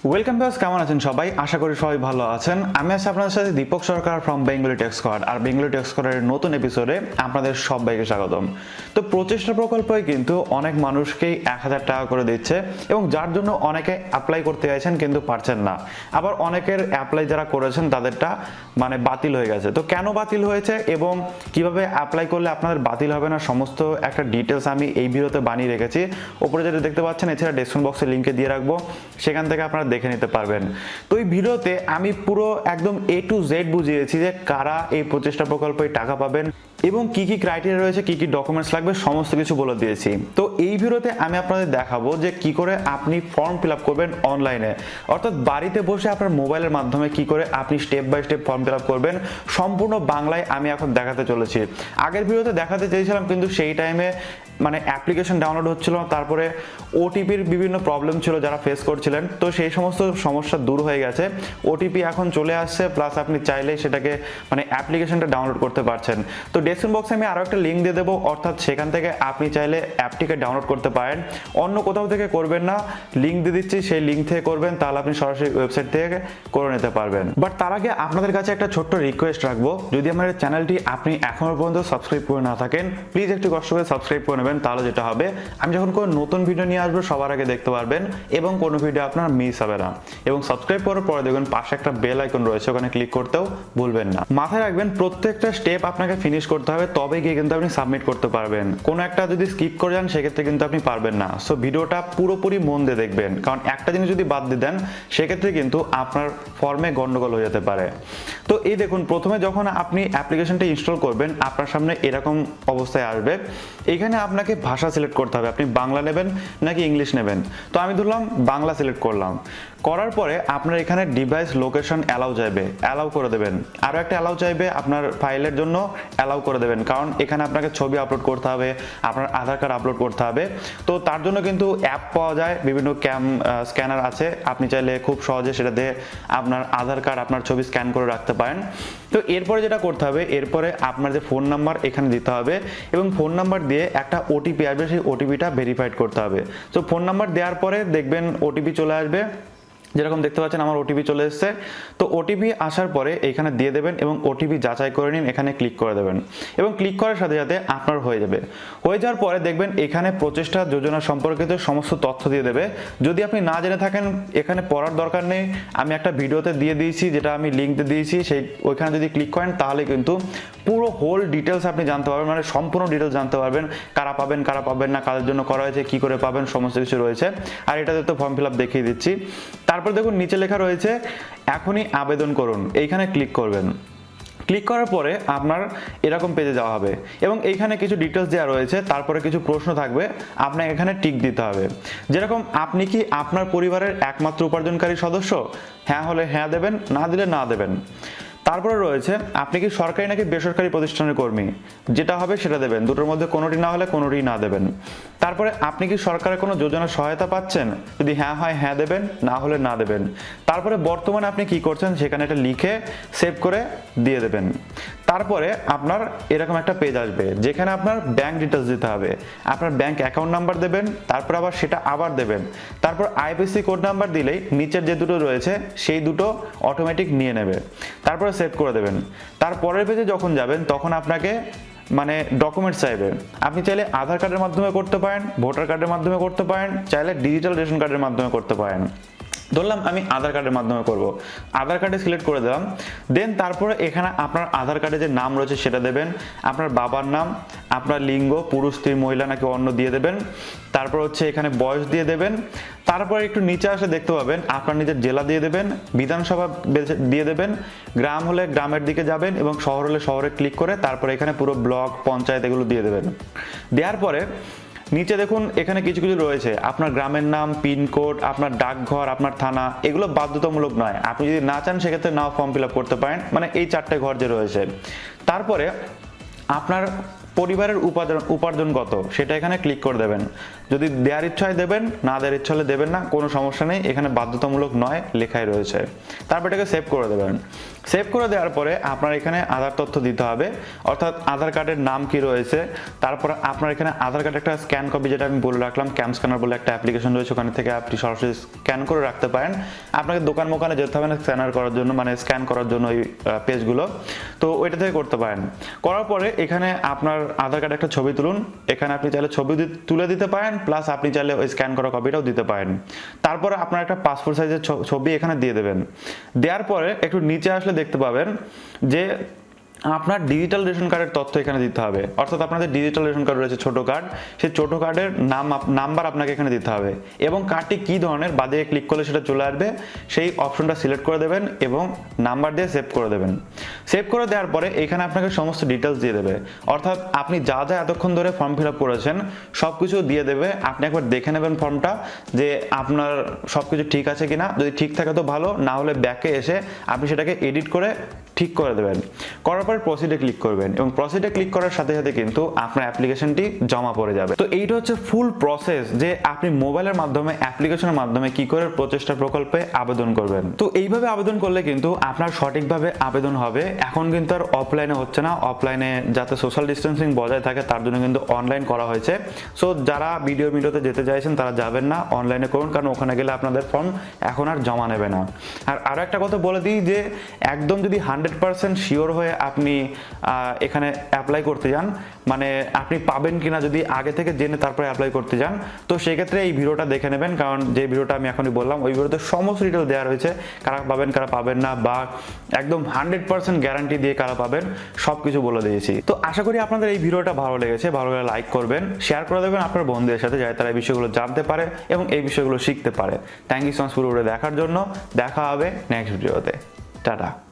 Welcome viewers, কেমন আছেন সবাই? আশা করি সবাই ভালো আছেন। আমি আছি আপনাদের সাথে দীপক সরকার ফ্রম বেঙ্গলি টেক্সquad। আর বেঙ্গলি টেক্সquad-এর নতুন এপিসোডে আপনাদের সবাইকে স্বাগতম। তো প্রচেষ্টা প্রকল্পে কিন্তু অনেক মানুষকেই 1000 টাকা করে দিচ্ছে এবং যার জন্য অনেকে অ্যাপ্লাই করতে চাইছেন কিন্তু পারছেন না। আবার অনেকের অ্যাপ্লাই যারা করেছেন তাদেরটা বাতিল হয়ে গেছে। তো কেন বাতিল হয়েছে এবং কিভাবে অ্যাপ্লাই করলে আপনাদের বাতিল হবে না, সমস্ত একটা ডিটেলস আমি এই ভিডিওতে বানিয়ে রেখেছি। ওপরে যেটা দেখতে পাচ্ছেন, এছাড়া ডেসক্রিপশন বক্সে লিঙ্কে দিয়ে রাখবো, সেখান থেকে আপনারা দেখে নিতে পারবেন। তো এই ভিডিওতে আমি পুরো একদম A to Z বুঝিয়েছি যে কারা এই প্রচেষ্টা প্রকল্পে টাকা পাবেন এবং কি কি ক্রাইটেরিয়া রয়েছে, কি কি ডকুমেন্টস লাগবে, সমস্ত কিছু বলে দিয়েছি। তো এই ভিডিওতে আমি আপনাদের দেখাবো যে কি করে আপনি ফর্ম ফিল আপ করবেন অনলাইনে, অর্থাৎ বাড়িতে বসে আপনার মোবাইলের মাধ্যমে কি করে আপনি step by step form fill up করবেন, সম্পূর্ণ বাংলায় আমি এখন দেখাতে চলেছি। আগের ভিডিওতে দেখাতে চেয়েছিলাম কিন্তু সেই টাইমে অ্যাপ্লিকেশন ডাউনলোড হচ্ছিল না, তারপরে ওটিপির বিভিন্ন প্রবলেম ছিল যারা ফেস করছিলেন। তো সেই সমস্ত সমস্যা দূর হয়ে গেছে, ওটিপি এখন চলে আসছে, প্লাস আপনি চাইলেই সেটাকে অ্যাপ্লিকেশনটা ডাউনলোড করতে পারছেন। তো ডেসক্রিপশন বক্সে আমি আরও একটা লিঙ্ক দিয়ে দেবো, অর্থাৎ সেখান থেকে আপনি চাইলে অ্যাপটিকে ডাউনলোড করতে পারেন। অন্য কোথাও থেকে করবেন না, লিঙ্ক দিয়ে দিচ্ছি, সেই লিঙ্ক থেকে করবেন, তাহলে আপনি সরাসরি ওয়েবসাইট থেকে করে নিতে পারবেন। বাট তার আগে আপনাদের কাছে একটা ছোট্ট রিকোয়েস্ট রাখবো, যদি আমার চ্যানেলটি আপনি এখনো পর্যন্ত সাবস্ক্রাইব করে না থাকেন, প্লিজ একটু কষ্ট করে সাবস্ক্রাইব করে নেবেন। তাহলে যেটা হবে, আমি যখন কোনো নতুন ভিডিও নিয়ে আসবো সবার আগে দেখতে পারবেন এবং কোনো ভিডিও আপনার মিস হবে না। এবং সাবস্ক্রাইব করার পরে দেখবেন পাশে একটা বেল আইকন রয়েছে, ওখানে ক্লিক করতেও ভুলবেন না। মাথায় রাখবেন প্রত্যেকটা স্টেপ আপনাকে ফিনিশ করতে হবে, তবে গিয়ে কিন্তু আপনি সাবমিট করতে পারবেন। কোনো একটা যদি স্কিপ করে যান সেক্ষেত্রে কিন্তু আপনি পারবেন না। সো ভিডিওটা পুরোপুরি মন দিয়ে দেখবেন, কারণ একটা জিনিস যদি বাদ দিয়ে দেন সেক্ষেত্রে কিন্তু আপনার ফর্মে গন্ডগোল হয়ে যেতে পারে। তো এই দেখুন, প্রথমে যখন আপনি অ্যাপ্লিকেশনটা ইনস্টল করবেন আপনার সামনে এরকম অবস্থায় আসবে। এখানে আপনাকে ভাষা সিলেক্ট করতে হবে, আপনি বাংলা নেবেন নাকি ইংলিশ নেবেন। তো আমি ধরলাম বাংলা সিলেক্ট করলাম। করার পরে আপনার এখানে ডিভাইস লোকেশন অ্যালাউ চাইবে, অ্যালাউ করে দেবেন। আরও একটা অ্যালাউ চাইবে আপনার ফাইলের জন্য, অ্যালাউ করে দেবেন, কারণ এখানে আপনাকে ছবি আপলোড করতে হবে, আপনার আধার কার্ড আপলোড করতে হবে। তো তার জন্য কিন্তু অ্যাপ পাওয়া যায়, বিভিন্ন স্ক্যানার আছে, আপনি চাইলে খুব সহজে সেটা দিয়ে আপনার আধার কার্ড, আপনার ছবি স্ক্যান করে রাখতে পারেন। তো এরপরে যেটা করতে হবে, এরপরে আপনার যে ফোন নাম্বার এখানে দিতে হবে এবং ফোন নাম্বার দিয়ে একটা ওটিপি আসবে, সেই ওটিপিটা ভেরিফাইড করতে হবে। তো ফোন নাম্বার দেওয়ার পরে দেখবেন ওটিপি চলে আসবে, যেরকম দেখতে পাচ্ছেন আমার ওটিপি চলে এসেছে। তো ওটিপি আসার পরে এখানে দিয়ে দেবেন এবং ওটিপি যাচাই করে নিন, এখানে ক্লিক করে দেবেন এবং ক্লিক করার সাথে সাথে আপনার হয়ে যাবে। হয়ে যাওয়ার পরে দেখবেন এখানে প্রচেষ্টা যোজনা সম্পর্কিত সমস্ত তথ্য দিয়ে দেবে। যদি আপনি না জেনে থাকেন এখানে পড়ার দরকার নেই, আমি একটা ভিডিওতে দিয়ে দিয়েছি, যেটা আমি লিঙ্কতে দিয়েছি, সেই ওইখানে যদি ক্লিক করেন তাহলে কিন্তু পুরো হোল ডিটেলস আপনি জানতে পারবেন, সম্পূর্ণ ডিটেলস জানতে পারবেন, কারা পাবেন কারা পাবেন না, কাদের জন্য করা হয়েছে, কি করে পাবেন, সমস্ত কিছু রয়েছে। আর এটাতে তো ফর্ম ফিল আপ দেখিয়ে দিচ্ছি। তারপর দেখুন নিচে লেখা রয়েছে এখনই আবেদন করুন, এইখানে ক্লিক করবেন। ক্লিক করার পরে আপনার এরকম পেজে যাওয়া হবে এবং এইখানে কিছু ডিটেলস দেওয়া রয়েছে, তারপরে কিছু প্রশ্ন থাকবে, আপনাকে এখানে টিক দিতে হবে। যেরকম আপনি কি আপনার পরিবারের একমাত্র উপার্জনকারী সদস্য, হ্যাঁ হলে হ্যাঁ দেবেন, না দিলে না দেবেন। তারপরে রয়েছে আপনি কি সরকারি নাকি বেসরকারি প্রতিষ্ঠানের কর্মী, যেটা হবে সেটা দেবেন, দুটোর মধ্যে কোনোটি না হলে কোনোটি না দেবেন। তারপরে আপনি কি সরকারের কোনো যোজনার সহায়তা পাচ্ছেন, যদি হ্যাঁ হয় হ্যাঁ দেবেন, না হলে না দেবেন। তারপরে বর্তমানে আপনি কি করছেন সেখানে এটা লিখে সেভ করে দিয়ে দেবেন। তারপরে আপনার এরকম একটা পেজ আসবে যেখানে আপনার ব্যাংক ডিটেলস দিতে হবে, আপনার ব্যাংক অ্যাকাউন্ট নাম্বার দেবেন, তারপর আবার সেটা আবার দেবেন, তারপর আইপিসি কোড নাম্বার দিলেই নিচের যে দুটো রয়েছে সেই দুটো অটোমেটিক নিয়ে নেবে, তারপরে সেভ করে দেবেন। তারপরের পেজে যখন যাবেন তখন আপনাকে ডকুমেন্টস চাইবে। আপনি চাইলে আধার কার্ডের মাধ্যমে করতে পারেন, ভোটার কার্ডের মাধ্যমে করতে পারেন, চাইলে ডিজিটাল রেশন কার্ডের মাধ্যমে করতে পারেন। ধরলাম আমি আধার কার্ডের মাধ্যমে করব, আধার কার্ডে সিলেক্ট করে দিলাম। দেন তারপরে এখানে আপনার আধার কার্ডে যে নাম রয়েছে সেটা দেবেন, আপনার বাবার নাম, আপনার লিঙ্গ পুরুষ স্ত্রী মহিলা নাকি অন্য দিয়ে দেবেন, তারপর হচ্ছে এখানে বয়স দিয়ে দেবেন। তারপরে একটু নিচে আসে দেখতে পাবেন আপনার নিজের জেলা দিয়ে দেবেন, বিধানসভা দিয়ে দেবেন, গ্রাম হলে গ্রামের দিকে যাবেন এবং শহর হলে শহরে ক্লিক করে তারপরে এখানে পুরো ব্লক পঞ্চায়েত এগুলো দিয়ে দেবেন। দেওয়ার পরে নিচে দেখুন এখানে কিছু কিছু রয়েছে, আপনার গ্রামের নাম, পিনকোড, আপনার ডাকঘর, আপনার থানা, এগুলো বাধ্যতামূলক নয়, আপনি যদি না চান সেক্ষেত্রে নাও ফর্ম ফিল আপ করতে পারেন, এই 4টে ঘর যে রয়েছে। তারপরে আপনার পরিবারের উপার্জন কত সেটা এখানে ক্লিক করে দেবেন। যদি দেওয়ার ইচ্ছা হয় দেবেন, না দেওয়ার ইচ্ছা হলে দেবেন না, কোনো সমস্যা নেই, এখানে বাধ্যতামূলক নয় লেখাই রয়েছে। তারপর এটাকে সেভ করে দেবেন। সেভ করে দেওয়ার পরে আপনার এখানে আধার তথ্য দিতে হবে, অর্থাৎ আধার কার্ডের নাম কি রয়েছে, তারপর আপনার এখানে আধার কার্ডের একটা স্ক্যান কপি, যেটা আমি বলে রাখলাম, ক্যাম স্ক্যানার বলে একটা অ্যাপ্লিকেশন রয়েছে, ওখানে থেকে আপনি সরাসরি স্ক্যান করে রাখতে পারেন। আপনাকে দোকান মোকানে যেতে হবে না স্ক্যানার করার জন্য, মানে স্ক্যান করার জন্য ওই পেজগুলো, তো ওইটা থেকে করতে পারেন। করার পরে এখানে আপনার আধার কার্ডের একটা ছবি তুলুন, এখানে আপনি চাইলে ছবি তুলে দিতে পারেন, প্লাস আপনি চাইলে ওই স্ক্যান করা কপিটাও দিতে পারেন। তারপরে আপনার একটা পাসপোর্ট সাইজের ছবি এখানে দিয়ে দেবেন। দেওয়ার পরে একটু নিচে আসলে দেখতে পাবেন যে আপনার ডিজিটাল রেশন কার্ডের তথ্য এখানে দিতে হবে, অর্থাৎ আপনাদের ডিজিটাল রেশন কার্ড রয়েছে ছোট কার্ড, সেই ছোট কার্ডের নাম্বার আপনাকে এখানে দিতে হবে এবং কার্ডটি কী ধরনের, বাদিকে ক্লিক করলে সেটা চলে আসবে, সেই অপশনটা সিলেক্ট করে দেবেন এবং নাম্বার দিয়ে সেভ করে দেবেন। সেভ করে দেওয়ার পরে এখানে আপনাকে সমস্ত ডিটেলস দিয়ে দেবে, অর্থাৎ আপনি যা যা এতক্ষণ ধরে ফর্ম ফিল আপ করেছেন সব কিছু দিয়ে দেবে। আপনি একবার দেখে নেবেন ফর্মটা যে আপনার সব কিছু ঠিক আছে কিনা, যদি ঠিক থাকে তো ভালো, না হলে ব্যাকে এসে আপনি সেটাকে এডিট করে ঠিক করে দেবেন। করার পর প্রসিডে ক্লিক করবেন এবং প্রসিডে ক্লিক করার সাথে সাথে কিন্তু আপনার অ্যাপ্লিকেশনটি জমা পড়ে যাবে। তো এইটা হচ্ছে ফুল প্রসেস যে আপনি মোবাইলের মাধ্যমে, অ্যাপ্লিকেশনের মাধ্যমে কি করে প্রচেষ্টা প্রকল্পে আবেদন করবেন। তো এইভাবে আবেদন করলে কিন্তু আপনার সঠিকভাবে আবেদন হবে। এখন কিন্তু আর অফলাইনে হচ্ছে না, অফলাইনে যাতে সোশ্যাল ডিস্টেন্সিং বজায় থাকে তার জন্য কিন্তু অনলাইন করা হয়েছে। সো যারা ভিডিওতে যেতে চাইছেন তারা যাবেন না, অনলাইনে করুন, কারণ ওখানে গেলে আপনাদের ফর্ম এখন আর জমা নেবে না। আর আরও একটা কথা বলে দিই যে একদম যদি 100% শিওর হয়ে আপনি এখানে অ্যাপ্লাই করতে যান, মানে আপনি পাবেন কিনা যদি আগে থেকে জেনে তারপরে অ্যাপ্লাই করতে যান, তো সেক্ষেত্রে এই ভিডিওটা দেখে নেবেন, কারণ যে ভিডিওটা আমি এখনই বললাম ওই ভিডিওতে সমস্ত ডিটেল দেওয়া রয়েছে, কারা পাবেন কারা পাবেন না, বা একদম 100% গ্যারান্টি দিয়ে কারা পাবেন সব কিছু বলে দিয়েছি। তো আশা করি আপনাদের এই ভিডিওটা ভালো লেগেছে, ভালো লাগলে লাইক করবেন, শেয়ার করে দেবেন আপনার বন্ধুদের সাথে, যাতে তারা এই বিষয়গুলো জানতে পারে এবং এই বিষয়গুলো শিখতে পারে। থ্যাংক ইউ সো মাচ পুরো ভিডিও দেখার জন্য। দেখা হবে নেক্সট ভিডিওতে। টাটা।